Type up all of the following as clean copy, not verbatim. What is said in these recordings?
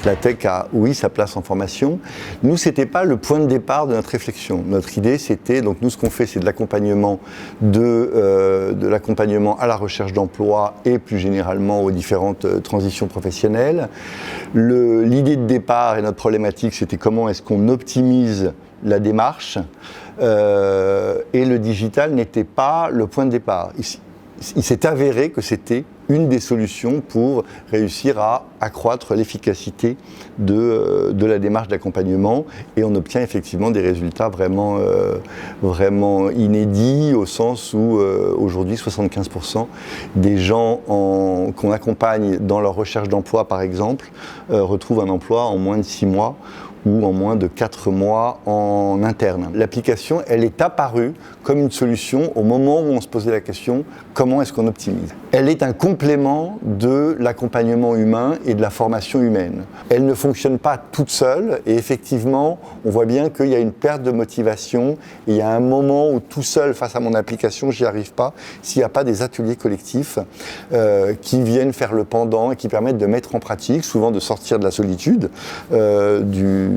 La tech a, oui, sa place en formation. Nous, ce n'était pas le point de départ de notre réflexion. Notre idée, c'était, donc nous, ce qu'on fait, c'est de l'accompagnement l'accompagnement à la recherche d'emploi et plus généralement aux différentes transitions professionnelles. L'idée de départ et notre problématique, c'était comment est-ce qu'on optimise la démarche et le digital n'était pas le point de départ. Il s'est avéré que c'était une des solutions pour réussir à accroître l'efficacité de la démarche d'accompagnement et on obtient effectivement des résultats vraiment inédits au sens où aujourd'hui 75% des gens qu'on accompagne dans leur recherche d'emploi par exemple retrouvent un emploi en moins de 6 mois ou en moins de 4 mois en interne. L'application, elle est apparue comme une solution au moment où on se posait la question comment est-ce qu'on optimise. Elle est un complément de l'accompagnement humain et de la formation humaine. Elle ne fonctionne pas toute seule et effectivement, on voit bien qu'il y a une perte de motivation et il y a un moment où tout seul face à mon application, j'y arrive pas s'il n'y a pas des ateliers collectifs qui viennent faire le pendant et qui permettent de mettre en pratique, souvent de sortir de la solitude,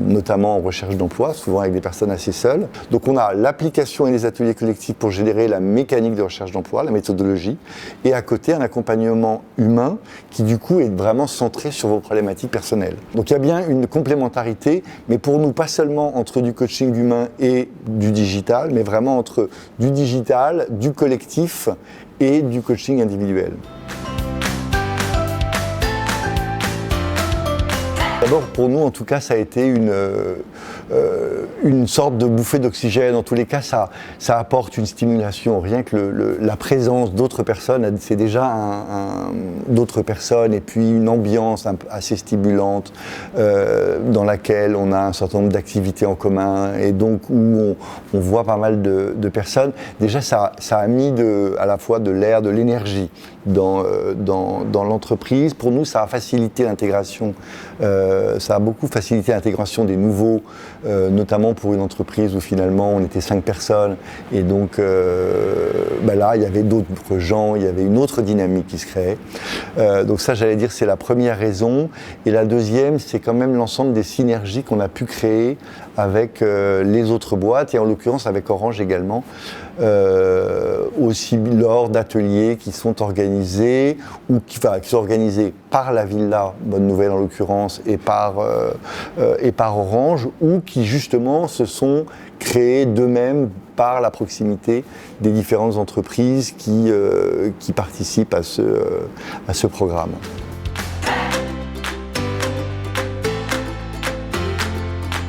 notamment en recherche d'emploi, souvent avec des personnes assez seules. Donc on a l'application et les ateliers collectifs pour générer la mécanique de recherche d'emploi, la méthodologie, et à côté un accompagnement humain qui du coup est vraiment centré sur vos problématiques personnelles. Donc il y a bien une complémentarité, mais pour nous pas seulement entre du coaching humain et du digital, mais vraiment entre du digital, du collectif et du coaching individuel. D'abord, pour nous, en tout cas, ça a été une sorte de bouffée d'oxygène. En tous les cas, ça apporte une stimulation. Rien que la présence d'autres personnes, c'est déjà d'autres personnes et puis une ambiance assez stimulante dans laquelle on a un certain nombre d'activités en commun et donc où on voit pas mal de personnes. Déjà, ça a mis à la fois de l'air, de l'énergie dans l'entreprise. Pour nous, ça a facilité l'intégration. Ça a beaucoup facilité l'intégration des nouveaux, notamment pour une entreprise où finalement on était 5 personnes et donc là il y avait d'autres gens, il y avait une autre dynamique qui se créait. Donc ça j'allais dire c'est la première raison et la deuxième c'est quand même l'ensemble des synergies qu'on a pu créer avec les autres boîtes et en l'occurrence avec Orange également, aussi lors d'ateliers qui sont organisés ou qui sont organisés par la Villa, bonne nouvelle en l'occurrence, et par Orange, ou qui justement se sont créés d'eux-mêmes par la proximité des différentes entreprises qui participent à ce programme.